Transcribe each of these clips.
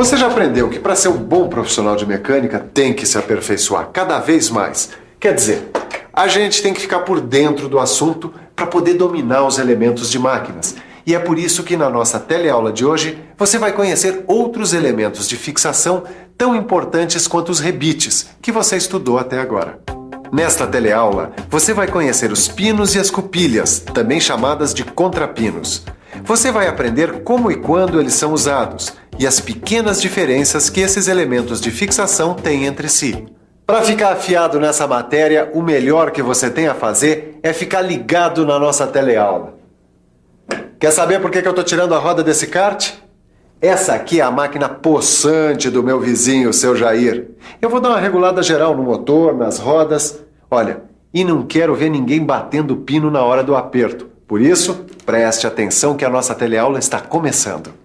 Você já aprendeu que para ser um bom profissional de mecânica tem que se aperfeiçoar cada vez mais. Quer dizer, a gente tem que ficar por dentro do assunto para poder dominar os elementos de máquinas. E é por isso que na nossa teleaula de hoje você vai conhecer outros elementos de fixação tão importantes quanto os rebites que você estudou até agora. Nesta teleaula, você vai conhecer os pinos e as cupilhas, também chamadas de contrapinos. Você vai aprender como e quando eles são usados e as pequenas diferenças que esses elementos de fixação têm entre si. Para ficar afiado nessa matéria, o melhor que você tem a fazer é ficar ligado na nossa teleaula. Quer saber por que eu estou tirando a roda desse kart? Essa aqui é a máquina possante do meu vizinho, seu Jair. Eu vou dar uma regulada geral no motor, nas rodas. Olha, e não quero ver ninguém batendo pino na hora do aperto. Por isso, preste atenção que a nossa teleaula está começando.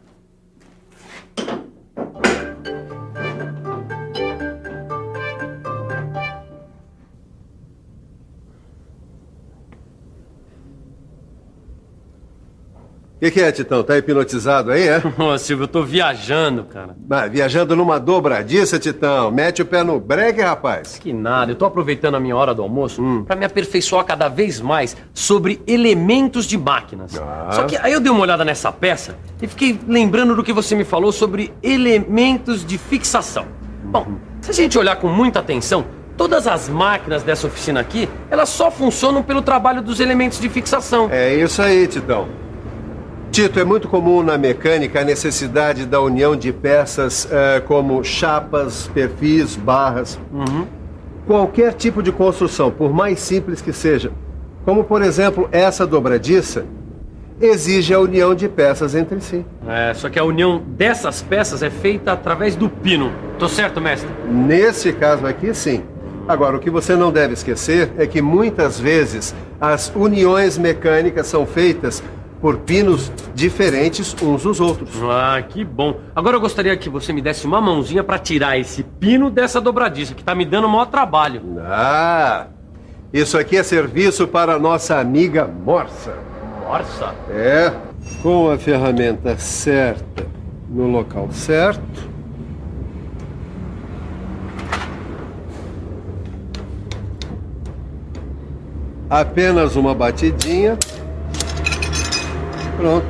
O que é, Titão? Tá hipnotizado aí, é? Ô, Silvio, eu tô viajando, cara. Viajando numa dobradiça, Titão. Mete o pé no breque, rapaz. Que nada, eu tô aproveitando a minha hora do almoço pra me aperfeiçoar cada vez mais sobre elementos de máquinas. Só que aí eu dei uma olhada nessa peça e fiquei lembrando do que você me falou sobre elementos de fixação. Bom, se a gente olhar com muita atenção, todas as máquinas dessa oficina aqui, elas só funcionam pelo trabalho dos elementos de fixação. É isso aí, Titão. Tito, é muito comum na mecânica a necessidade da união de peças como chapas, perfis, barras. Qualquer tipo de construção, por mais simples que seja, como por exemplo essa dobradiça, exige a união de peças entre si. Só que a união dessas peças é feita através do pino. Tô certo, mestre? Nesse caso aqui, sim. Agora, o que você não deve esquecer é que muitas vezes as uniões mecânicas são feitas por pinos diferentes uns dos outros. Ah, que bom. Agora eu gostaria que você me desse uma mãozinha pra tirar esse pino dessa dobradiça, que tá me dando o maior trabalho. Isso aqui é serviço para a nossa amiga Morsa. Morsa? É, com a ferramenta certa, no local certo. Apenas uma batidinha. Pronto.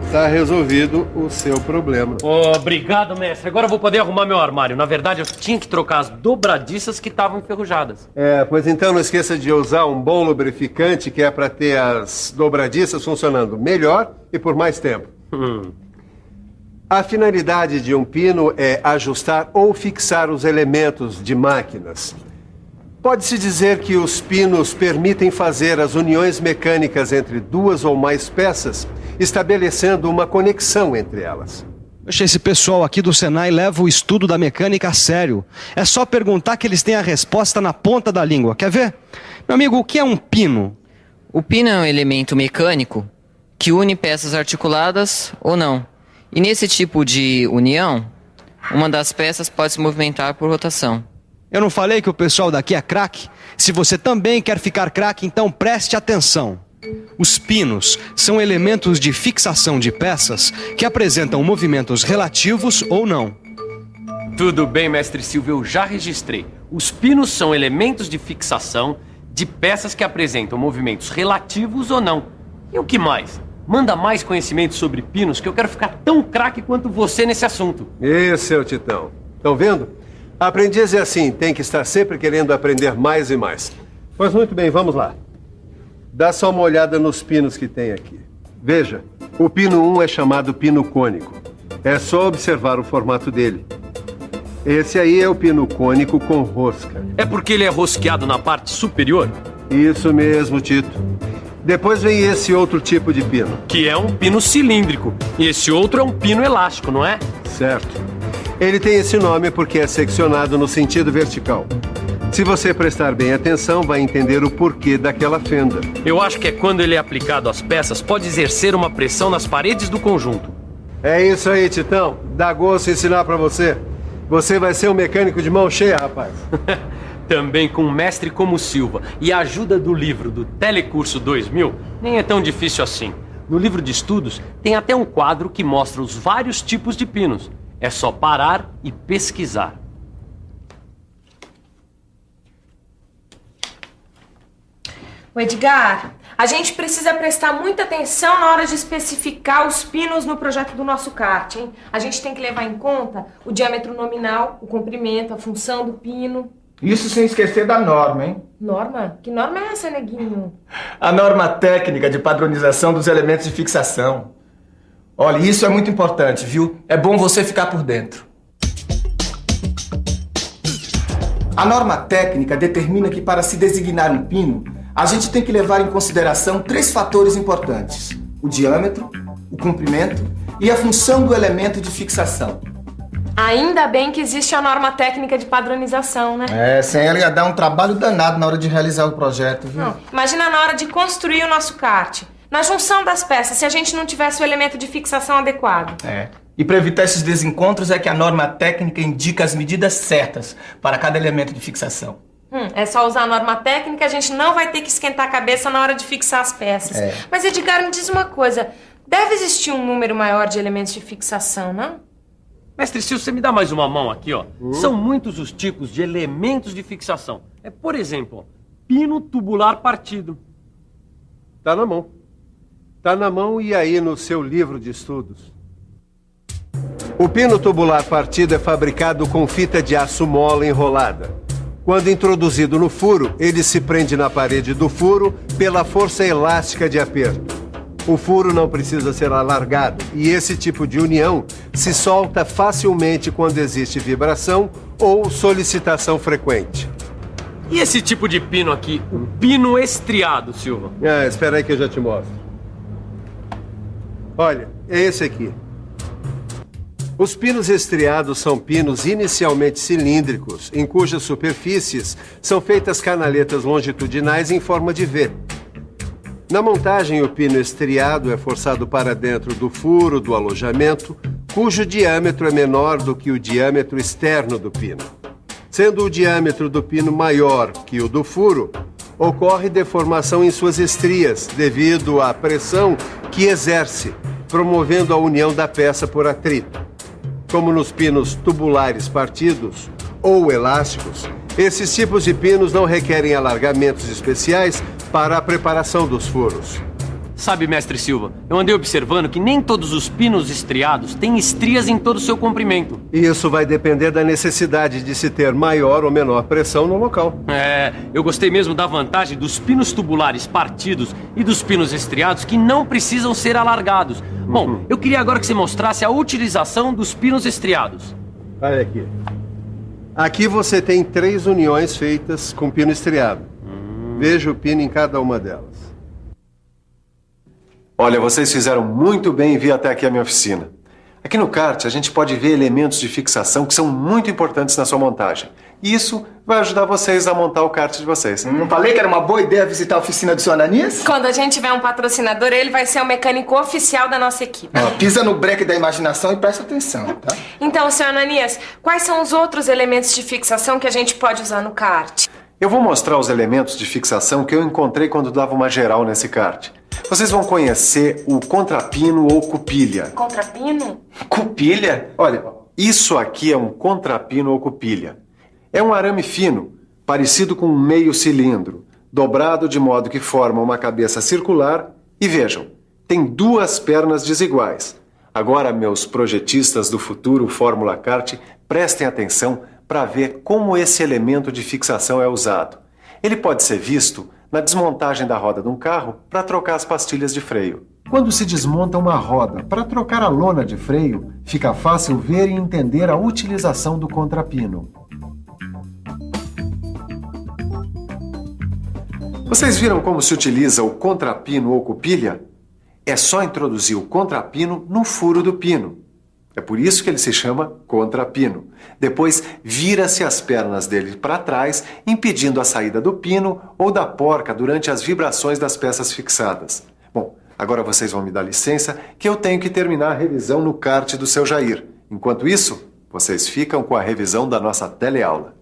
Está resolvido o seu problema. Obrigado, mestre. Agora eu vou poder arrumar meu armário. Na verdade, eu tinha que trocar as dobradiças que estavam enferrujadas. Pois então não esqueça de usar um bom lubrificante que é para ter as dobradiças funcionando melhor e por mais tempo. A finalidade de um pino é ajustar ou fixar os elementos de máquinas. Pode-se dizer que os pinos permitem fazer as uniões mecânicas entre duas ou mais peças, estabelecendo uma conexão entre elas. Poxa, esse pessoal aqui do Senai leva o estudo da mecânica a sério. É só perguntar que eles têm a resposta na ponta da língua. Quer ver? Meu amigo, o que é um pino? O pino é um elemento mecânico que une peças articuladas ou não. E nesse tipo de união, uma das peças pode se movimentar por rotação. Eu não falei que o pessoal daqui é craque? Se você também quer ficar craque, então preste atenção. Os pinos são elementos de fixação de peças que apresentam movimentos relativos ou não. Tudo bem, mestre Silvio, eu já registrei. Os pinos são elementos de fixação de peças que apresentam movimentos relativos ou não. E o que mais? Manda mais conhecimento sobre pinos que eu quero ficar tão craque quanto você nesse assunto. Esse, seu Titão. Estão vendo? Aprendiz é assim, tem que estar sempre querendo aprender mais e mais. Pois muito bem, vamos lá. Dá só uma olhada nos pinos que tem aqui. Veja, o pino 1 é chamado pino cônico. É só observar o formato dele. Esse aí é o pino cônico com rosca. É porque ele é rosqueado na parte superior? Isso mesmo, Tito. Depois vem esse outro tipo de pino. Que é um pino cilíndrico. E esse outro é um pino elástico, não é? Certo. Ele tem esse nome porque é seccionado no sentido vertical. Se você prestar bem atenção, vai entender o porquê daquela fenda. Eu acho que é quando ele é aplicado às peças, pode exercer uma pressão nas paredes do conjunto. É isso aí, Titão. Dá gosto ensinar pra você. Você vai ser um mecânico de mão cheia, rapaz. Também com um mestre como Silva e a ajuda do livro do Telecurso 2000, nem é tão difícil assim. No livro de estudos tem até um quadro que mostra os vários tipos de pinos. É só parar e pesquisar. O Edgar, a gente precisa prestar muita atenção na hora de especificar os pinos no projeto do nosso kart, hein? A gente tem que levar em conta o diâmetro nominal, o comprimento, a função do pino. Isso sem esquecer da norma, hein? Norma? Que norma é essa, neguinho? A norma técnica de padronização dos elementos de fixação. Olha, isso é muito importante, viu? É bom você ficar por dentro. A norma técnica determina que para se designar um pino, a gente tem que levar em consideração 3 fatores importantes: o diâmetro, o comprimento e a função do elemento de fixação. Ainda bem que existe a norma técnica de padronização, né? Sem ela ia dar um trabalho danado na hora de realizar o projeto, viu? Não, imagina na hora de construir o nosso kart. Na junção das peças, se a gente não tivesse o elemento de fixação adequado. E para evitar esses desencontros é que a norma técnica indica as medidas certas para cada elemento de fixação. É só usar a norma técnica, a gente não vai ter que esquentar a cabeça na hora de fixar as peças. Mas, Edgar, me diz uma coisa. Deve existir um número maior de elementos de fixação, não? Mestre Silvio, você me dá mais uma mão aqui, ó. São muitos os tipos de elementos de fixação. Por exemplo, ó, pino tubular partido. Tá na mão. Tá na mão e aí no seu livro de estudos. O pino tubular partido é fabricado com fita de aço mola enrolada. Quando introduzido no furo, ele se prende na parede do furo pela força elástica de aperto. O furo não precisa ser alargado e esse tipo de união se solta facilmente quando existe vibração ou solicitação frequente. E esse tipo de pino aqui, o pino estriado, Silva? Espera aí que eu já te mostro. Olha, é esse aqui. Os pinos estriados são pinos inicialmente cilíndricos, em cujas superfícies são feitas canaletas longitudinais em forma de V. Na montagem, o pino estriado é forçado para dentro do furo do alojamento, cujo diâmetro é menor do que o diâmetro externo do pino. Sendo o diâmetro do pino maior que o do furo, ocorre deformação em suas estrias devido à pressão que exerce, promovendo a união da peça por atrito. Como nos pinos tubulares partidos ou elásticos, esses tipos de pinos não requerem alargamentos especiais para a preparação dos furos. Sabe, mestre Silva, eu andei observando que nem todos os pinos estriados têm estrias em todo o seu comprimento. Isso vai depender da necessidade de se ter maior ou menor pressão no local. Eu gostei mesmo da vantagem dos pinos tubulares partidos e dos pinos estriados que não precisam ser alargados. Bom, eu queria agora que você mostrasse a utilização dos pinos estriados. Olha aqui. Aqui você tem 3 uniões feitas com pino estriado. Veja o pino em cada uma delas. Olha, vocês fizeram muito bem em vir até aqui à minha oficina. Aqui no kart, a gente pode ver elementos de fixação que são muito importantes na sua montagem. E isso vai ajudar vocês a montar o kart de vocês. Não falei que era uma boa ideia visitar a oficina do seu Ananias? Quando a gente tiver um patrocinador, ele vai ser o mecânico oficial da nossa equipe. Pisa no breque da imaginação e presta atenção, tá? Então, seu Ananias, quais são os outros elementos de fixação que a gente pode usar no kart? Eu vou mostrar os elementos de fixação que eu encontrei quando dava uma geral nesse kart. Vocês vão conhecer o contrapino ou cupilha. Contrapino? Cupilha? Olha, isso aqui é um contrapino ou cupilha. É um arame fino, parecido com um meio cilindro, dobrado de modo que forma uma cabeça circular e vejam, tem 2 pernas desiguais. Agora, meus projetistas do futuro Fórmula Kart, prestem atenção para ver como esse elemento de fixação é usado. Ele pode ser visto na desmontagem da roda de um carro para trocar as pastilhas de freio. Quando se desmonta uma roda para trocar a lona de freio, fica fácil ver e entender a utilização do contrapino. Vocês viram como se utiliza o contrapino ou cupilha? É só introduzir o contrapino no furo do pino. É por isso que ele se chama contrapino. Depois, vira-se as pernas dele para trás, impedindo a saída do pino ou da porca durante as vibrações das peças fixadas. Bom, agora vocês vão me dar licença que eu tenho que terminar a revisão no kart do seu Jair. Enquanto isso, vocês ficam com a revisão da nossa teleaula.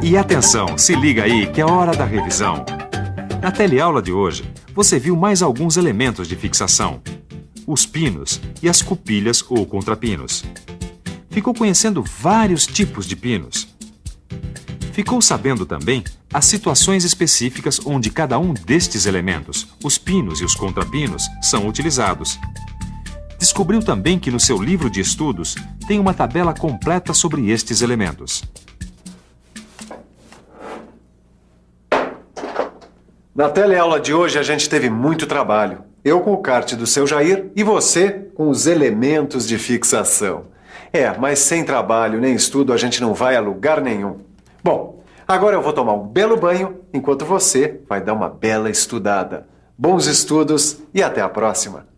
E atenção, se liga aí que é hora da revisão. Na teleaula de hoje, você viu mais alguns elementos de fixação: os pinos e as cupilhas ou contrapinos. Ficou conhecendo vários tipos de pinos. Ficou sabendo também as situações específicas onde cada um destes elementos, os pinos e os contrapinos, são utilizados. Descobriu também que no seu livro de estudos tem uma tabela completa sobre estes elementos. Na teleaula de hoje a gente teve muito trabalho. Eu com o kart do seu Jair e você com os elementos de fixação. Mas sem trabalho nem estudo a gente não vai a lugar nenhum. Bom, agora eu vou tomar um belo banho enquanto você vai dar uma bela estudada. Bons estudos e até a próxima.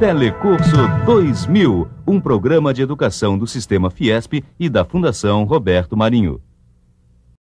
Telecurso 2000, um programa de educação do Sistema Fiesp e da Fundação Roberto Marinho.